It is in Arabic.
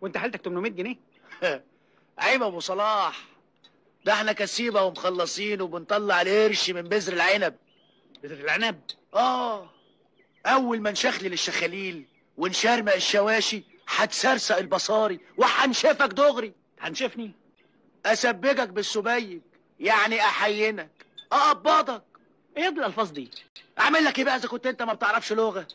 وانت حالتك 800 جنيه؟ عيب ابو صلاح، ده احنا كسيبه ومخلصين وبنطلع القرش من بذر العنب. بذر العنب؟ اول ما نشخلل الشخاليل ونشرمق الشواشي هتسرسق البصاري وهنشفك دغري. هنشفني؟ اسبجك بالسبيج، يعني احينك اقبضك. ايه يا ابني الالفاظ دي؟ اعمل لك ايه بقى اذا كنت انت ما بتعرفش لغه؟